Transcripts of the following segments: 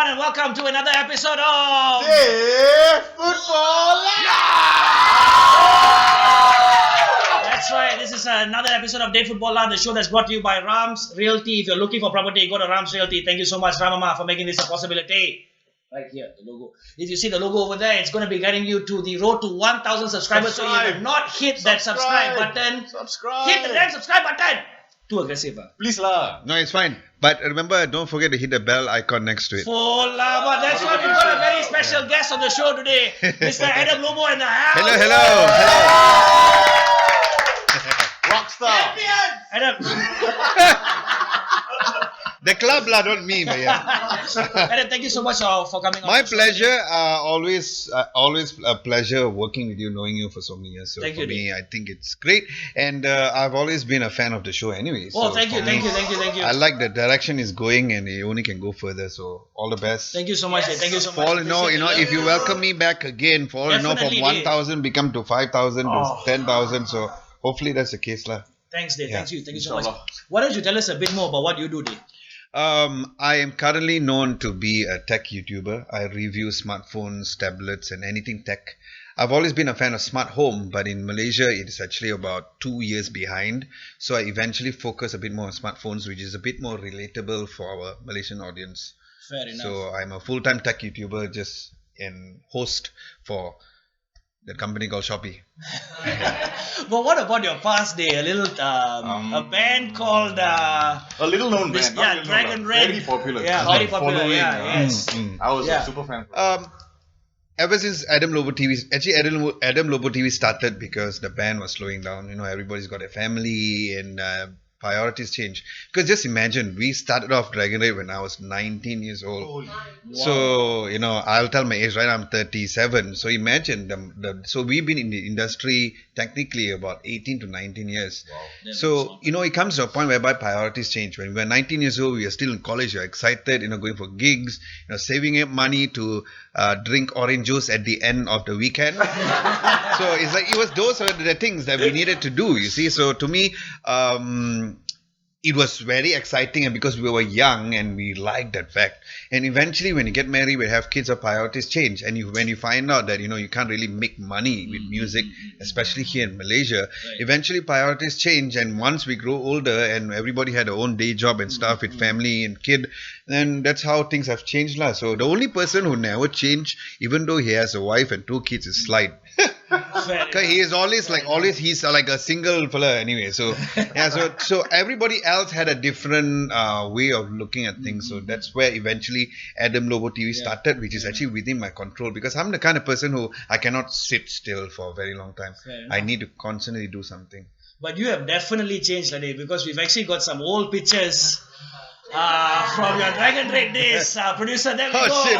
everyone, and welcome to another episode of Football Lak. That's right, this is another episode of Football Lak, the show that's brought to you by Rams Realty. If you're looking for property, go to Rams Realty. Thank you so much, Ramama, for making this a possibility. Right here, the logo. If you see the logo over there, it's going to be getting you to the road to 1,000 subscribers. So you have not hit that subscribe button. Hit the damn subscribe button. Too aggressive. Please lah. No, it's fine. But remember, don't forget to hit the bell icon next to it. But that's why we've got a very special guest on the show today, Mr. Adam Lobo in the house. Hello. Rockstar. Adam. The club lah, not me, but yeah. Adam, thank you so much for coming on. My pleasure. Always a pleasure working with you, knowing you for so many years. So Thank for you, me, I think it's great. And I've always been a fan of the show anyway. Oh, so thank you. I like the direction it's going, and it only can go further. So all the best. Thank you so much. Thank you so much. For all you know, if you welcome me back again, for all you know, from Definitely, 1,000 become to 5,000 to 10,000. So hopefully that's the case lah. Thanks, Dave. Yeah. Thank you so much. Why don't you tell us a bit more about what you do, Dave? I am currently known to be a tech YouTuber. I review smartphones, tablets, and anything tech. I've always been a fan of smart home, but in Malaysia, it is actually about 2 years behind. So I eventually focus a bit more on smartphones, which is a bit more relatable for our Malaysian audience. Fair enough. So I'm a full-time tech YouTuber, and host for the company called Shopee. But what about your past day? A little a band called A little known band. yeah, Dragon Red. Very popular. Yeah, Cult very popular. following, Yeah, yes. I was Yeah. a super fan. Ever since Adam Lobo TV, actually Adam Lobo TV started because the band was slowing down. You know, everybody's got a family and priorities change. Because just imagine, we started off Dragon Red when I was 19 years old. Wow. So, you know, I'll tell my age, right? I'm 37. So imagine, so we've been in the industry technically about 18 to 19 years. Wow. So, you know, it comes to a point whereby priorities change. When we were 19 years old, we are still in college, you're excited, you know, going for gigs, you know, saving up money to drink orange juice at the end of the weekend. So it's like, it was those are the things that we needed to do, you see. So to me, it was very exciting, and because we were young and we liked that fact. And eventually when you get married, we have kids, our priorities change. And when you find out that, you know, you can't really make money with music, especially here in Malaysia, eventually priorities change. And once we grow older and everybody had their own day job and stuff with family and kid, then that's how things have changed lah. So the only person who never changed, even though he has a wife and 2 kids, is Slide. Because he is always he's like a single fella anyway. So yeah, so everybody else had a different way of looking at things. So that's where eventually Adam Lobo TV started, which is actually within my control, because I'm the kind of person who I cannot sit still for a very long time. I need to constantly do something. But you have definitely changed today, because we've actually got some old pictures from your Dragon Red days. Producer, there we go. Shit.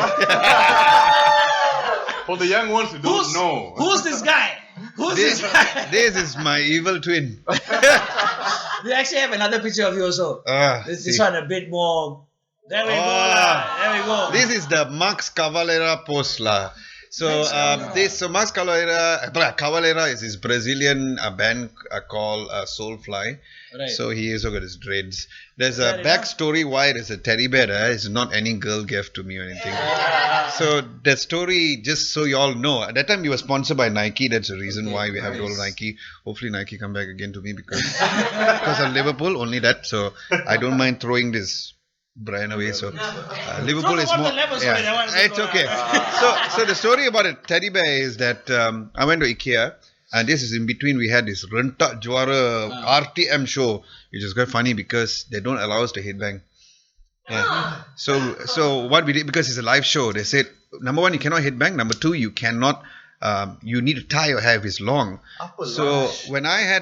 For the young ones who don't know. Who's this guy? This is my evil twin. We actually have another picture of you also. This one a bit more. There we go. This is the Max Cavalera post lah. So Max Cavalera is his Brazilian band called Soulfly. Right. So he also got his dreads. There's a backstory why there's a teddy bear. It's not any girl gift to me or anything. So the story, just so you all know, at that time we were sponsored by Nike. That's the reason why we have to go to Nike. Hopefully Nike come back again to me because of Liverpool, only that. So I don't mind throwing this brand away. So Liverpool is more. It's okay. So the story about a teddy bear is that I went to IKEA. And this is in between, we had this Rentak Juara RTM show, which is quite funny because they don't allow us to headbang. Yeah. So what we did, because it's a live show, they said, number 1, you cannot headbang. Number 2, you cannot, you need to tie your hair if it's long. So when I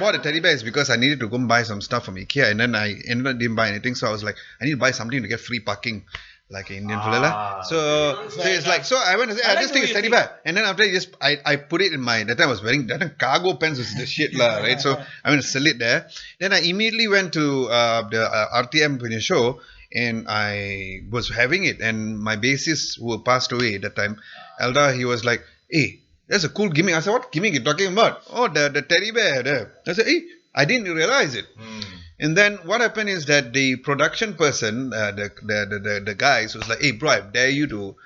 bought a teddy bear, it's because I needed to go and buy some stuff from IKEA, and then I ended up didn't buy anything. So I was like, I need to buy something to get free parking. Like an Indian fella. So it's like, so I went to say, I just take a teddy bear. And then after I put it in that time I was wearing, that time cargo pants was the shit lah, right? So I went to sell it there. Then I immediately went to the RTM for the show, and I was having it. And my bassist who passed away at that time, Elda, he was like, hey, that's a cool gimmick. I said, what gimmick are you talking about? Oh, the teddy bear there. I said, hey, I didn't realize it. And then what happened is that the production person, the guys was like, hey bro, I dare you to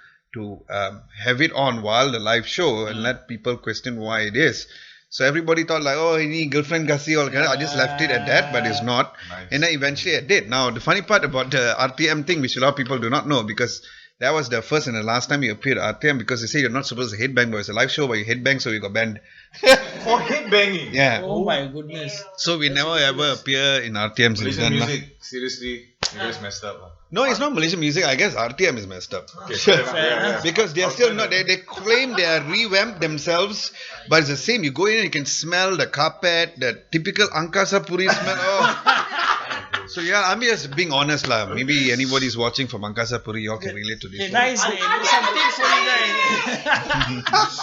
have it on while the live show and let people question why it is. So everybody thought like, oh, any girlfriend kasi all kind of. I just left it at that, but it's not. Nice. And then eventually I did. Now the funny part about the RTM thing, which a lot of people do not know, because that was the first and the last time you appeared at RTM, because they say you're not supposed to headbang, but it's a live show, but you headbang, so you got banned. For headbanging. Yeah. Oh my goodness. So we never ever appear in RTM since Malaysian then. music, seriously, you guys messed up. Lah. No, it's not Malaysian music. I guess RTM is messed up. Okay, fair enough, Fair enough. Because they are still not, they claim they are revamped themselves, but it's the same. You go in and you can smell the carpet, the typical Angkasa Puri smell. Oh. So yeah, I'm just being honest lah. Maybe anybody's watching from Angkasa Puri, y'all can relate to this. Okay, nice name. Something for you guys.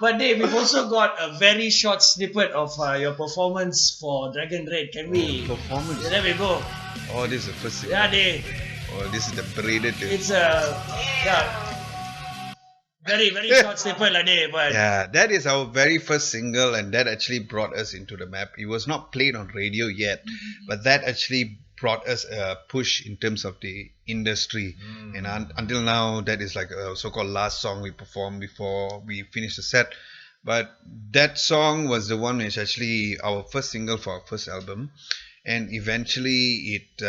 But Dave, we've also got a very short snippet of your performance for Dragon Red. Can we? Performance. Yeah, there we go. Oh, this is the first thing. Yeah, Dave. Oh, this is the braided. It's a very short snippet like Dave, but Yeah, that is our very first single, and that actually brought us into the map. It was not played on radio yet, but that actually brought us a push in terms of the industry. And until now, that is like a so-called last song we performed before we finished the set. But that song was the one which actually our first single for our first album. And eventually it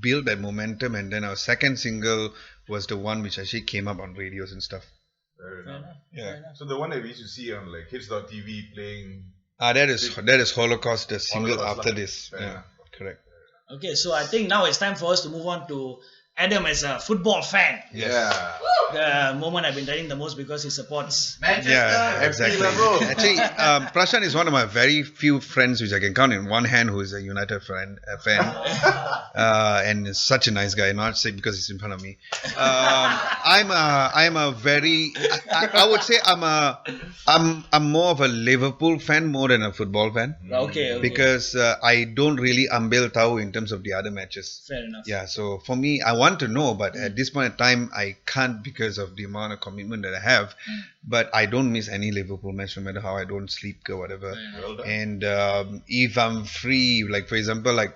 built that momentum, and then our second single was the one which actually came up on radios and stuff. Fair enough. Yeah. So the one that we used to see on like hits.tv playing. That is Holocaust, the single Holocaust after lah. this. Fair Yeah, enough. correct. okay. So I think now it's time for us to move on to Adam as a football fan. Yeah. The moment I've been telling the most because he supports. Yeah, exactly. level. Actually, Prashant is one of my very few friends which I can count in one hand who is a United fan, and is such a nice guy. Not say because he's in front of me. I would say I'm more of a Liverpool fan more than a football fan, Okay. because I don't really unveil tau in terms of the other matches. Fair enough. Yeah, so for me, I want to know, but at this point in time, I can't because of the amount of commitment that I have. But I don't miss any Liverpool match, no matter how I don't sleep or whatever. Well done. And if I'm free, like for example, like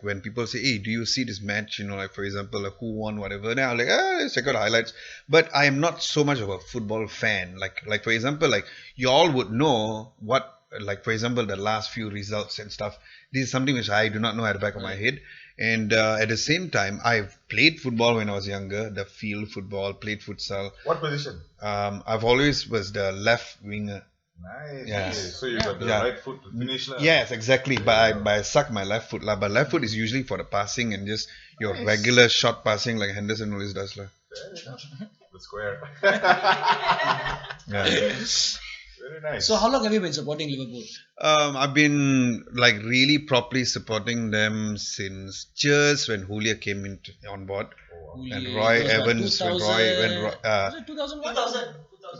when people say, "Hey, do you see this match?" You know, like for example, like who won, whatever. Then I'm like, let's check out the highlights. But I am not so much of a football fan. Like for example, like you all would know what, like for example, the last few results and stuff. This is something which I do not know at the back of my head. And at the same time, I've played football when I was younger, the field football, played futsal. What position? I've always was the left winger. Nice. Yeah. Okay. So you got the Yeah. right foot to finish. Lah. Yes, exactly. But I suck my left foot. But left foot is usually for the passing and just your regular short passing like Henderson always does. The square. Yeah. Very nice. So how long have you been supporting Liverpool? I've been like really properly supporting them since just when Julia came on board. And Roy Evans, when Roy, was it 2001?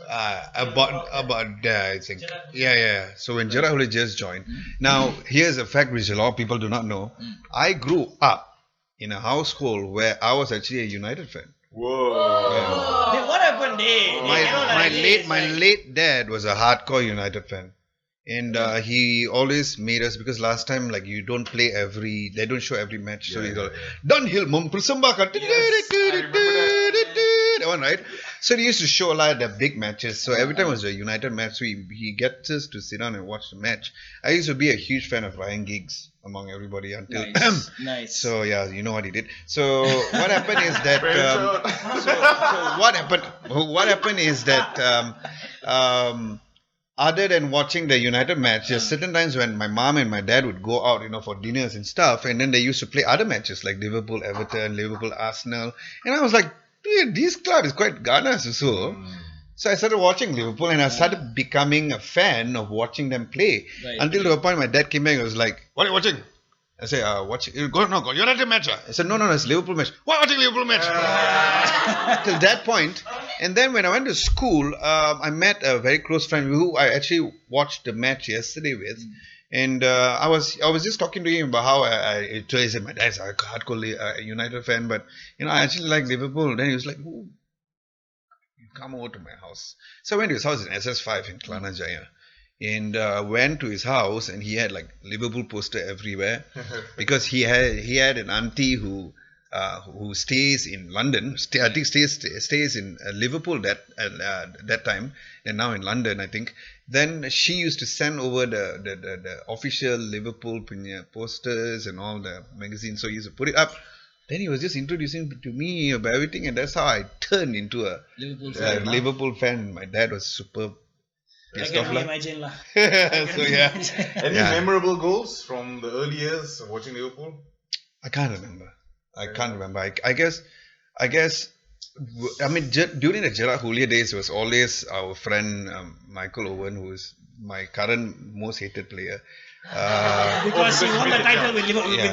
about there, I think. Yeah. So when Gerard Houllier just joined. Now, here's a fact which a lot of people do not know. I grew up in a household where I was actually a United fan. Whoa. Hey, what happened there? My late dad was a hardcore United fan. And he always made us, because last time, like, you don't play they don't show every match. So he's all, Dunhill Mumprasambaka. That one, right? So he used to show a lot of the big matches. So every time it was a United match, so he gets us to sit down and watch the match. I used to be a huge fan of Ryan Giggs among everybody until Nice. So yeah, you know what he did. So what happened is that what happened is that other than watching the United match, there's certain times when my mom and my dad would go out, for dinners and stuff, and then they used to play other matches like Liverpool Everton, Liverpool Arsenal, and I was like, dude, this club is quite Ghana so. So I started watching Liverpool, and I started becoming a fan of watching them play. Right. Until the point my dad came back and was like, "What are you watching?" I say, watching. Go United match. I said, no, it's Liverpool match. Why watching Liverpool match? Till that point. And then when I went to school, I met a very close friend who I actually watched the match yesterday with. And I was just talking to him about how I said my dad's a hardcore United fan, but I actually like Liverpool. Then he was like, "Ooh, you come over to my house." So I went to his house in SS5 in Kelana Jaya. and went to his house, and he had like Liverpool poster everywhere because he had an auntie who stays in London. I think stays in Liverpool that time, and now in London, I think. Then she used to send over the official Liverpool posters and all the magazines. So he used to put it up. Then he was just introducing to me about everything, and that's how I turned into a Liverpool fan. My dad was super pissed off. I can imagine lah. So yeah. Any memorable goals from the early years of watching Liverpool? I can't remember. I guess. I mean, during the Gerard Houllier days, it was always our friend Michael Owen, who is my current most hated player. Because he won the title with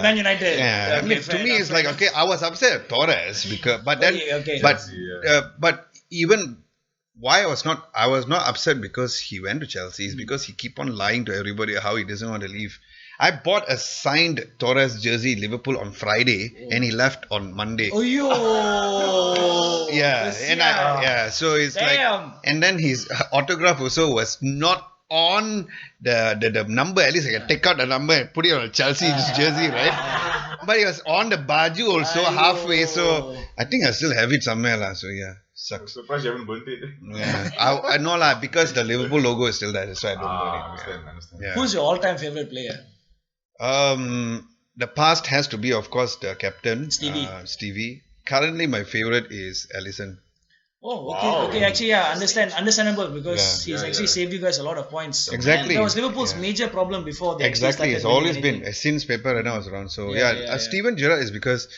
Man United. Yeah, I mean, to me, it's like, okay, I was upset at Torres but even why I was not upset because he went to Chelsea is because he keep on lying to everybody how he doesn't want to leave. I bought a signed Torres jersey Liverpool on Friday and he left on Monday. Oh yo! So it's like, and then his autograph also was not on the number. At least I can take out the number and put it on a Chelsea jersey, right? But it was on the baju also halfway, so I think I still have it somewhere lah. So yeah, sucks. I'm surprised you haven't burnt it. Yeah, I know lah, because the Liverpool logo is still there, that's why I don't burn it. Understand. Yeah. Who's your all-time favorite player? The past has to be, of course, the captain Stevie. Currently, my favorite is Alisson. Oh, okay, Wow. okay. Actually, understandable because he's actually saved you guys a lot of points. Exactly. That was Liverpool's major problem before they Exactly, it's started always winning been anything. since Pepper Reina was around. So Steven Gerrard is because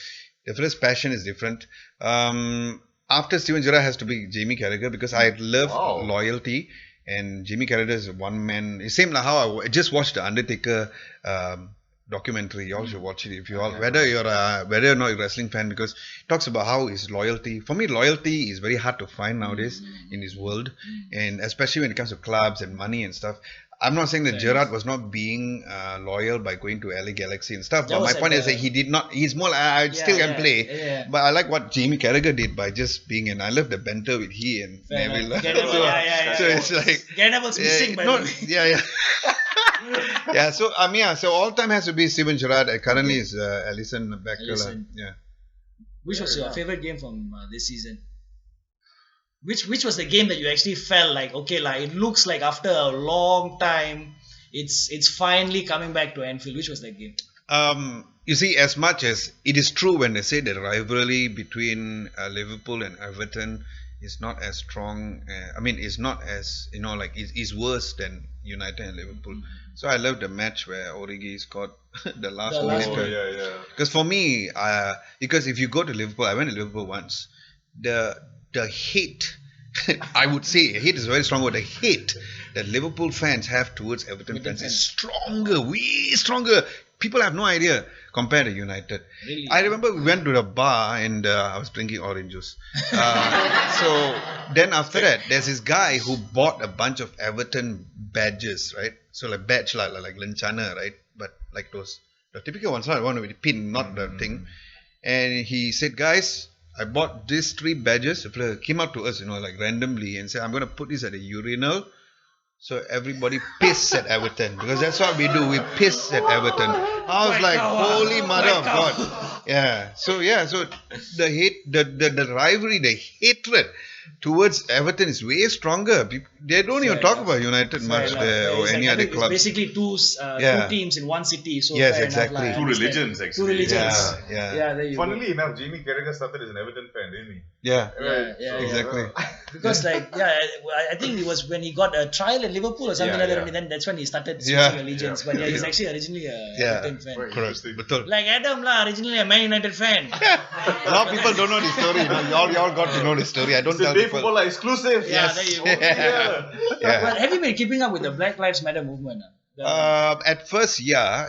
the first passion is different. After Steven Gerrard has to be Jamie Carragher because I love loyalty, and Jamie Carragher is one man. Same like how I just watched the Undertaker documentary. You all should watch it if you all whether or not you're a wrestling fan, because it talks about how his loyalty. For me, loyalty is very hard to find nowadays in this world, and especially when it comes to clubs and money and stuff. I'm not saying that Gerrard was not being loyal by going to LA Galaxy and stuff, but my point is that he did not. He's more like, I still can play, but I like what Jamie Carragher did by just being, and I love the banter with he and Neville. So it's like Neville's missing, by the way. So all time has to be Steven Gerrard. Currently is Alisson back. Which was your favorite game from this season? Which was the game that you actually felt like, okay, like it looks like after a long time, it's finally coming back to Anfield. Which was that game? You see, as much as it is true when they say the rivalry between Liverpool and Everton is not as strong. It's not as, it's worse than United and Liverpool. So I love the match where Origi scored the last minute. Because for me, because if you go to Liverpool, I went to Liverpool once. The hate, I would say, hate is a very strong word. The hate that Liverpool fans have towards Everton fans is stronger, way stronger. People have no idea compared to United. Really? I remember we went to the bar and I was drinking orange juice. So then after that, there's this guy who bought a bunch of Everton badges, right? So like badge like Lencana, right? But like those, the typical ones, I want to be pin, not the thing. And he said, guys, I bought these 3 badges. It came up to us, like randomly, and said, I'm going to put this at a urinal. So everybody piss at Everton, because that's what we do. We piss at Everton. I was like, holy mother of God. Yeah. So the hate, the rivalry, the hatred towards Everton is way stronger. They don't even talk about United much there or any other club. It's basically two teams in one city. So yes, exactly. Two religions, actually. Two religions. Yeah. Funnily enough, Jamie Carragher started as an Everton fan, didn't he? Yeah. Exactly. Because I think it was when he got a trial at Liverpool or something like that, and then that's when he started switching allegiance. But he's actually originally a Everton fan. Correct. Like Adam originally a Man United fan. A lot of people don't know the story. Y'all got to know the story. I don't tell people. Football Lak exclusive. Yeah, there you go. But have you been keeping up with the Black Lives Matter movement? At first,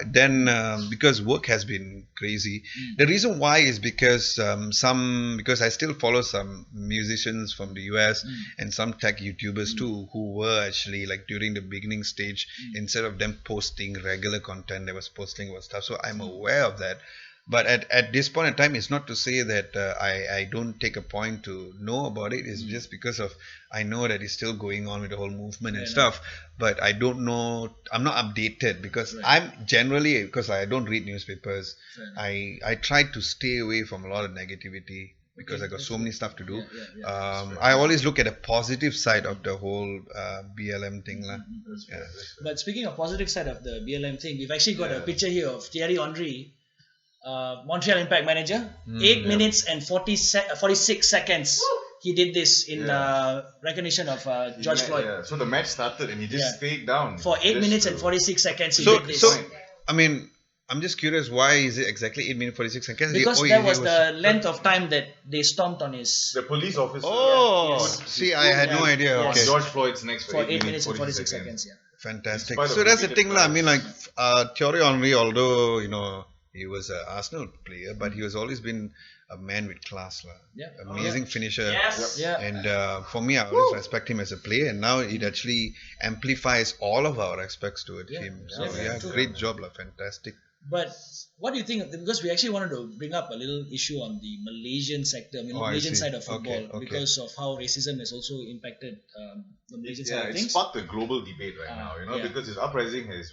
then because work has been crazy. The reason why is because because I still follow some musicians from the US and some tech YouTubers too, who were actually like during the beginning stage, instead of them posting regular content, they was posting what stuff. So I'm aware of that. But at this point in time, it's not to say that I don't take a point to know about it. It's just because of I know that it's still going on with the whole movement and stuff. But I don't know. I'm not updated because I'm generally, because I don't read newspapers. I try to stay away from a lot of negativity because I got so many stuff to do. I always look at the positive side of the whole BLM thing, lah. But speaking of positive side of the BLM thing, we've actually got a picture here of Thierry Henry. Montreal Impact manager, 8 minutes and 46 seconds. He did this in recognition of George Floyd. So the match started and he just stayed down. For 8 minutes and 46 seconds he did this. So, I mean, I'm just curious, why is it exactly 8 minutes 46 seconds? Because that was the length of time that they stomped on his... The police officer. See, I had no idea. On Okay. George Floyd's next for 8 minutes and 46 seconds. Fantastic. So that's the thing, lah. I mean, like, Thierry Henry, although, you know, he was an Arsenal player, but he has always been a man with class. Amazing finisher. And for me, I always respect him as a player. And now it actually amplifies all of our respects towards him. So, great job. Fantastic. But what do you think? Because we actually wanted to bring up a little issue on the Malaysian sector, Malaysian side of football, because of how racism has also impacted the Malaysian side of things. It's sparked a global debate right now, because this uprising has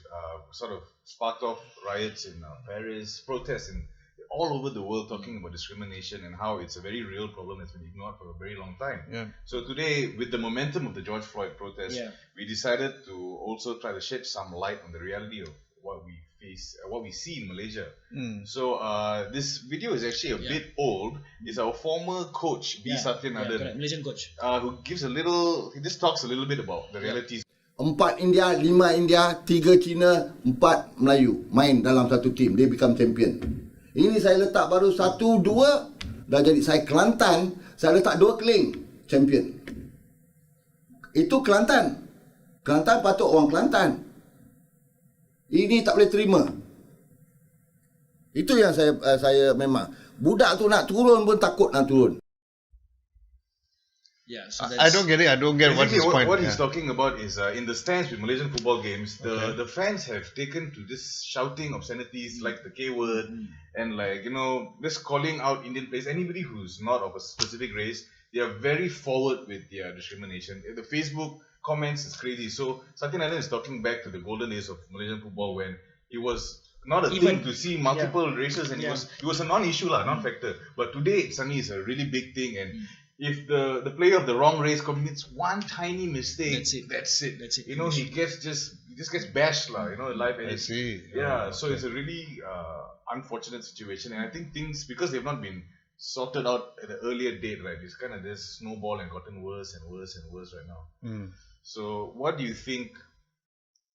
sort of sparked off riots in Paris, protests in all over the world talking about discrimination and how it's a very real problem that's been ignored for a very long time. So today, with the momentum of the George Floyd protest, we decided to also try to shed some light on the reality of what we face, what we see in Malaysia. So this video is actually a bit old. It's our former coach, B. Satyanathan, Malaysian coach, who gives he just talks a little bit about the realities. 4 India, 5 India, 3 Cina, 4 Melayu main dalam satu tim, dia become champion. Ini saya letak baru 1, 2, dah jadi saya Kelantan, saya letak 2 Keling, champion. Itu Kelantan. Kelantan patut orang Kelantan. Ini tak boleh terima. Itu yang saya memang budak tu nak turun pun takut nak turun. So I don't get it. I don't get what his point. What he's talking about is in the stands with Malaysian football games, the fans have taken to this shouting obscenities like the K word and just calling out Indian players. Anybody who's not of a specific race, they are very forward with their discrimination. The Facebook comments is crazy. So Satyanathan is talking back to the golden days of Malaysian football when it was not a thing to see multiple races and it was a non-issue, non-factor. But today suddenly it's a really big thing, and if the player of the wrong race commits one tiny mistake, that's it. He just gets bashed, live edit. I see. So it's a really unfortunate situation, and I think things, because they've not been sorted out at an earlier date, right? It's kind of just snowball and gotten worse and worse and worse right now. So what do you think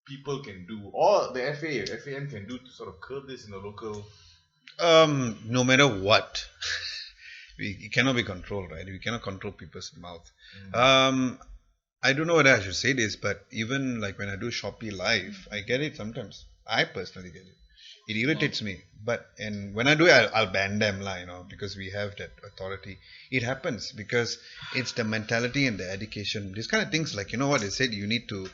people can do, or the FAM can do to sort of curb this in the local? No matter what, it cannot be controlled, right? We cannot control people's mouth. I don't know whether I should say this, but even like when I do Shopee Live, I get it sometimes. I personally get it. It irritates me. And when I do it, I'll ban them, because we have that authority. It happens because it's the mentality and the education. These kind of things, like, what they said, you need to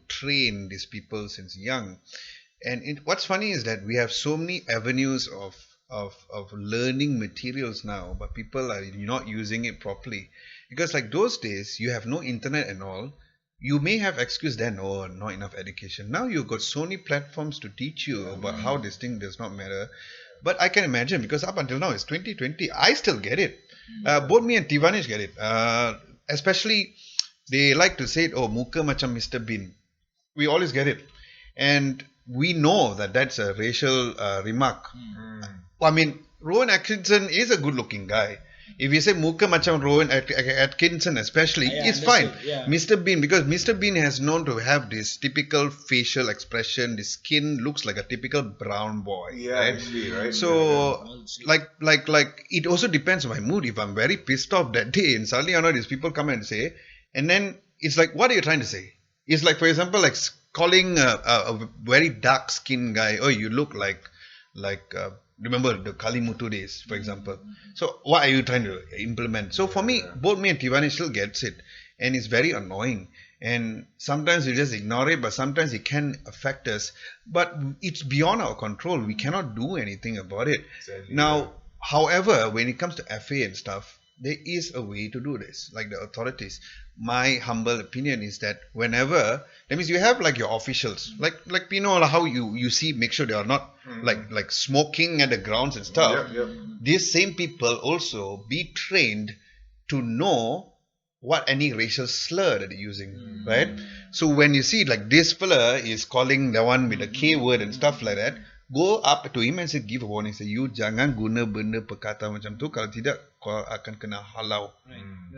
train these people since young. And what's funny is that we have so many avenues of learning materials now, but people are not using it properly. Because like those days, you have no internet and all. You may have excuse then, not enough education. Now you've got so many platforms to teach you about how this thing does not matter. But I can imagine, because up until now, it's 2020, I still get it. Both me and Tivanish get it. Especially, they like to say, muka macam Mr. Bean. We always get it. And we know that that's a racial remark. I mean, Rowan Atkinson is a good-looking guy. If you say muka macam Rowan Atkinson especially, it's fine. Mr. Bean, because Mr. Bean has known to have this typical facial expression. The skin looks like a typical brown boy. Right? So, like it also depends on my mood. If I'm very pissed off that day and suddenly these people come and say, and then it's like, what are you trying to say? It's like, for example, like calling a very dark skinned guy, you look like remember the Kalimutu days, for example. So what are you trying to implement? So for me, both me and Tivani still gets it. And it's very annoying. And sometimes we just ignore it, but sometimes it can affect us. But it's beyond our control. We cannot do anything about it. Exactly. Now, however, when it comes to FA and stuff, there is a way to do this, like the authorities. My humble opinion is that whenever, that means you have like your officials, like you know how you see, make sure they are not like smoking at the grounds and stuff. These same people also be trained to know what any racial slur that they're using, right? So when you see like this fella is calling the one with the K word and stuff like that, go up to him and say, give a warning, say, you jangan guna benda perkataan macam tu, kalau tidak kau akan kena halau.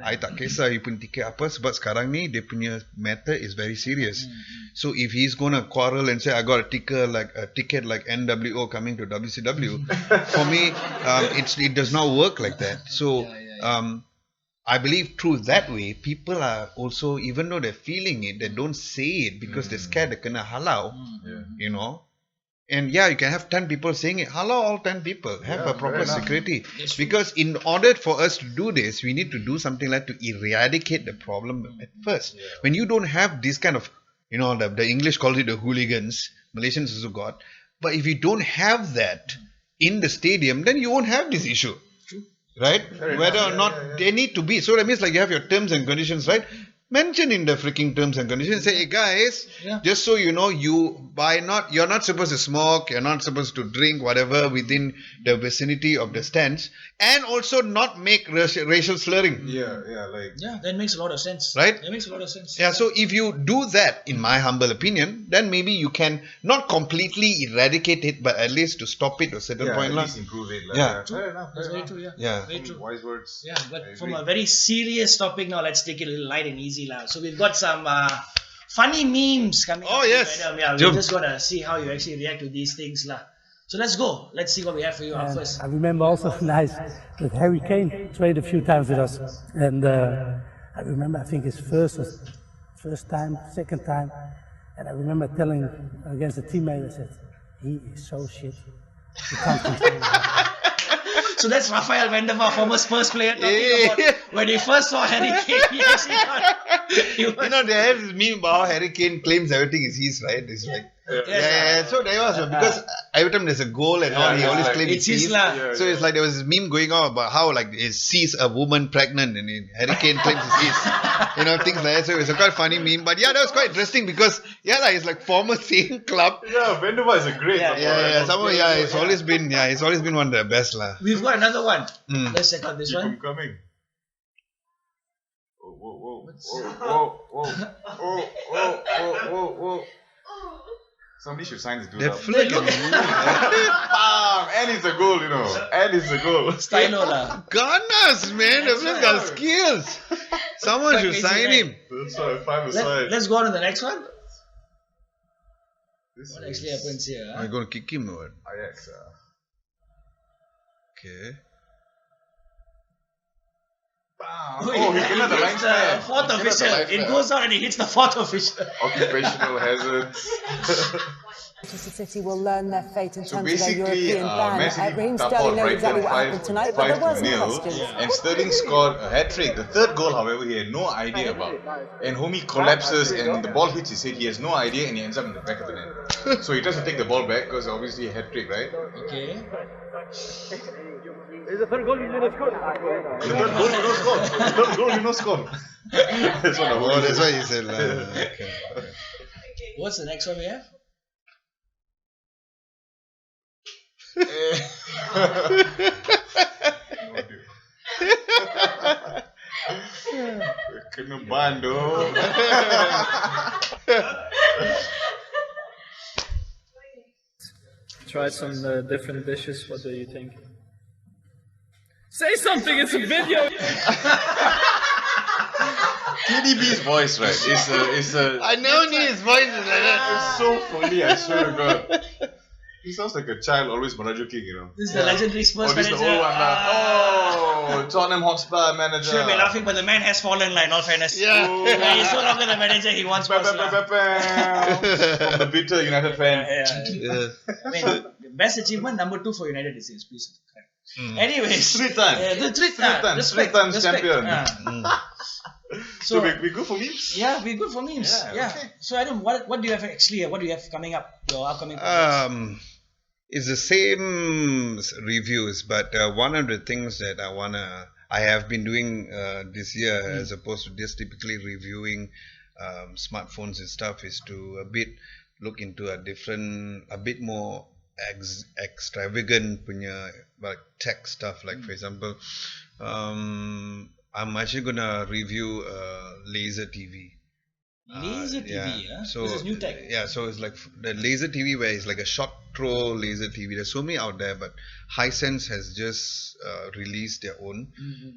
I tak kisah you pun tiket apa, sebab sekarang ni dia punya matter is very serious. So if he's gonna quarrel and say I got a ticket like NWO coming to WCW, for me it does not work like that. So I believe through that way, people are also, even though they're feeling it, they don't say it because they're scared they're gonna halau, you know. And yeah, you can have 10 people saying it. Halau all 10 people. Have a proper security. Because in order for us to do this, we need to do something like to eradicate the problem at first. When you don't have this kind of, you know, the English call it the hooligans, Malaysians also got. But if you don't have that in the stadium, then you won't have this issue. Right? Whether or not they need to be. So that means like you have your terms and conditions, right? Mention in the freaking terms and conditions. Say, hey guys, just so you know, you're not supposed to smoke, you're not supposed to drink whatever within the vicinity of the stands, and also not make racial slurring. That makes a lot of sense. Right? That makes a lot of sense. Yeah, so if you do that, in my humble opinion, then maybe you can not completely eradicate it, but at least to stop it to a certain point. At least improve it. Fair enough. That's very true, very true. Wise words. Yeah, but from a very serious topic now, let's take it a little light and easy. So we've got some funny memes coming up. Oh, yes. We're just going to see how you actually react to these things. So let's go. Let's see what we have for you up first. I remember also that Harry Kane played a few times with us. And I remember, I think his first time, second time. And I remember telling against a teammate, I said, he is so shit. He can't control him. So that's Rafael Vandervaart, former Spurs player, talking about when he first saw Harry Kane. He actually thought you know, there is meme about how Harry Kane claims everything is his, right? It's like, so there was, because every time there's a goal and all, he always claims it's his. So it's like there was this meme going on about how like he sees a woman pregnant and Harry Kane claims it's his. You know, things like that. So it's a quite funny meme. But yeah, that was quite interesting because, it's like former same club. Yeah, Vandervaart is a great he's always been one of the best. We've got another one. Let's check out this one. Coming. Whoa. Somebody should sign this dude up. And it's a goal, you know. And it's a goal. Stylo lah. Gunners, man. The fella got skills. Someone should sign him. That's why I find aside. Let's go on to the next one. What actually happens here? Are you going to kick him or what? Ajax. Okay. Oh, he hit the line span. Fourth official. It goes out and he hits the fourth official. Occupational hazards. Manchester City will learn their fate in So terms of their basically, European ban. Man City Raheem tap Sterling out knows exactly what Brighton happened tonight, but there were some 5-0, questions. and Sterling scored a hat-trick. The third goal, however, he had no idea about. And homie collapses and the ball hits his head. He has no idea and he ends up in the back of the net. So he tries to take the ball back because obviously a hat-trick, right? Okay. The third goal, you don't score. The third goal, you don't score. That's what that's why he said. Okay. What's the next one we have? Kena bando. Tried some different dishes. What do you think? Say something! It's a video. KDB's voice, right? It's a. I never knew his voice was like that. It's so funny. I swear to God. He sounds like a child always manajoking, you know. This is the legendary Spurs this manager. the old one. Tottenham Hotspur manager. Sure, we're laughing, but the man has fallen in all fairness. Yeah. He's no longer the manager he once was. From the bitter United fan. I mean, the best achievement, number 2 for United is his piece. Anyways. Three times Respect. champion. So we good for memes? Yeah, we're good for memes. Yeah. Okay. So Adam, what do you have actually? What do you have coming up? Your upcoming projects? It's the same reviews, but one of the things that I have been doing this year, as opposed to just typically reviewing smartphones and stuff, is to look into a bit more extravagant punya like tech stuff. Like for example, I'm actually gonna review laser TV. Laser TV, yeah. So This is new tech. Yeah, so it's like the laser TV where it's like a short throw laser TV. There's so many out there, but Hisense has just released their own,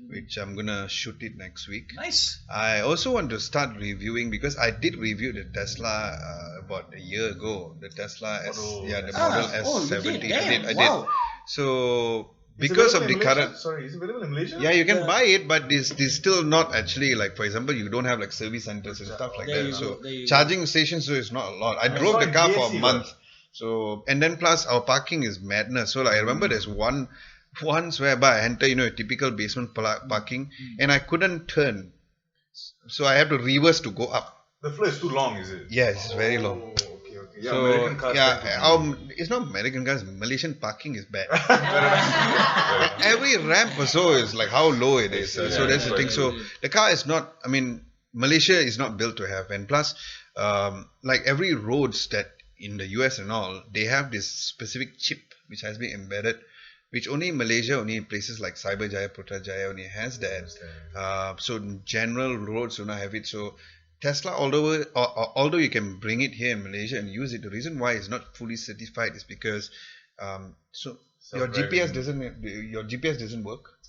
which I'm gonna shoot it next week. Nice. I also want to start reviewing because I did review the Tesla about a year ago. The Tesla the model S70. I did. So because of the current, sorry, is it available in Malaysia? yeah, you can buy it, but it's still not actually like, for example, you don't have like service centers and stuff like that. So charging stations, so it's not a lot. I drove the car for a month. So, and then plus our parking is madness. So like, I remember there's once whereby I enter, a typical basement parking, and I couldn't turn. So I have to reverse to go up. The floor is too long, is it? Yes, it's very long. Okay. Yeah, So American cars. it's not American cars. Malaysian parking is bad. Every ramp or so is like how low it is. So that's the thing. So the car is not. I mean, Malaysia is not built to have. And plus, like every roads that in the US and all, they have this specific chip which has been embedded, which only Malaysia, only places like Cyberjaya, Putrajaya only has that. So general roads do not have it. So Tesla, although you can bring it here in Malaysia and use it, the reason why it's not fully certified is because your GPS doesn't work.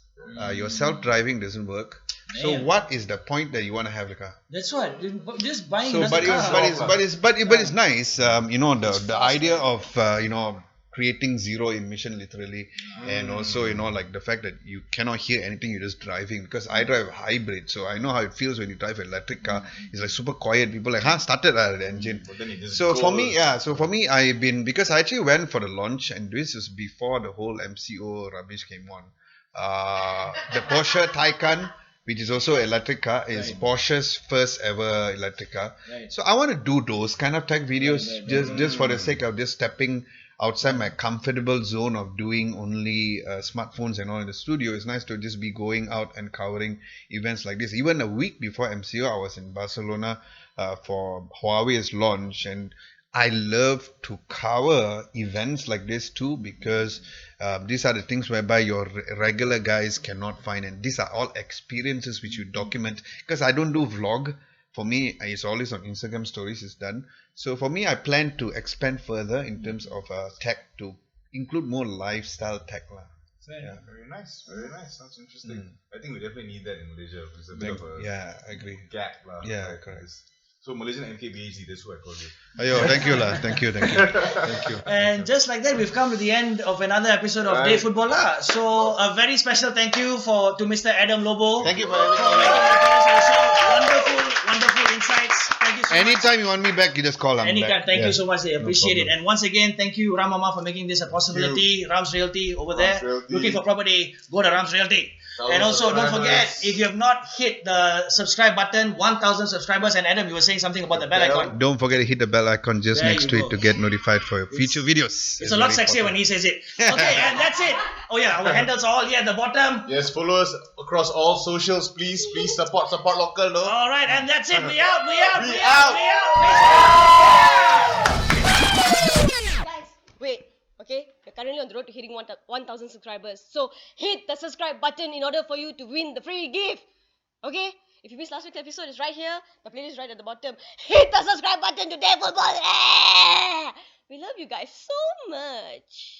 Your self-driving doesn't work. So what is the point that you want to have the car? That's what. Just buying So, another car. but it's nice. The idea of creating zero emission literally, and also like the fact that you cannot hear anything, you're just driving. Because I drive a hybrid, so I know how it feels when you drive an electric car. It's like super quiet. People are like, started the engine. But then it just So goes. for me, I've been, because I actually went for the launch, and this was before the whole MCO rubbish came on. The Porsche Taycan, which is also an electric car, is Porsche's first ever electric car. Right. So I want to do those kind of tech videos just for the sake of just stepping outside my comfortable zone of doing only smartphones and all in the studio. It's nice to just be going out and covering events like this. Even a week before MCO, I was in Barcelona for Huawei's launch, and I love to cover events like this too, because these are the things whereby your regular guys cannot find, and these are all experiences which you document. Because I don't do vlog. For me, it's always on Instagram stories, it's done. So for me, I plan to expand further in terms of tech to include more lifestyle tech. Very nice. Sounds interesting. I think we definitely need that in Malaysia. It's a bit of a I agree. gap. Yeah, correct. So Malaysian MKBHD, that's who I call you. Ayo, thank you lah. Thank you. And just like that, we've come to the end of another episode of Day Football Lak. So a very special thank you to Mr. Adam Lobo. Thank you for having making me. the appearance on the show. Wonderful insights. Thank you so much. Anytime you want me back, you just call. Anytime. Thank you so much. They appreciate it. And once again, thank you, Ram Mama, for making this a possibility. Ram's Realty over there. Realty. Looking for property, go to Ram's Realty. And also, don't forget, if you have not hit the subscribe button, 1,000 subscribers. And Adam, you were saying something about the bell icon. Don't forget to hit the bell icon just There next you to go. it to get notified for your future videos. It's a lot sexier when he says it. Okay, and that's it. Oh yeah, our handles are all here at the bottom. Yes, follow us across all socials. Please support local, no? All right, and that's it. We out. Guys, wait, okay? You're currently on the road to hitting 1,000 subscribers. So hit the subscribe button in order for you to win the free gift. Okay? If you missed last week's episode, it's right here. The playlist is right at the bottom. Hit the subscribe button to Day Football. We love you guys so much.